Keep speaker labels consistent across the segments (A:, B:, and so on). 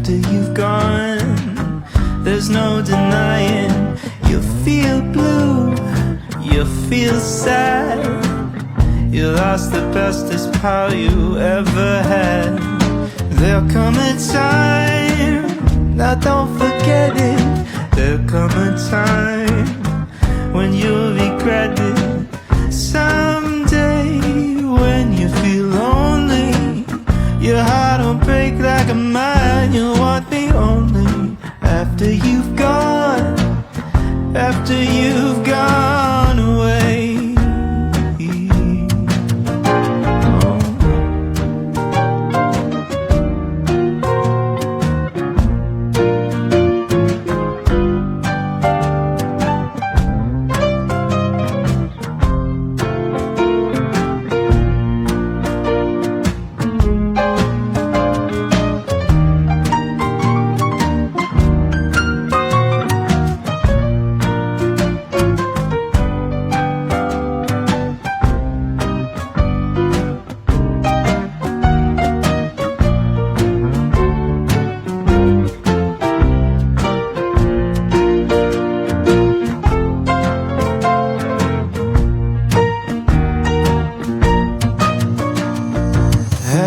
A: after you've gone. There's no denying, you feel blue, you feel sad. You lost the bestest pal you ever had. There'll come a time, now don't forget it. There'll come a time when you'll regret it. Someday when you feel lonely, your heart will break like a mine. You'll want me only after you've gone, after you've gone away.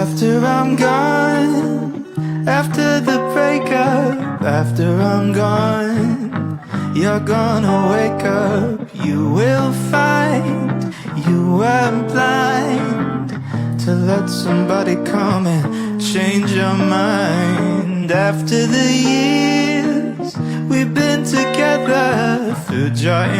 A: After I'm gone, after the breakup, after I'm gone, you're gonna wake up. You will find you were blind to let somebody come and change your mind. After the years we've been together through joy and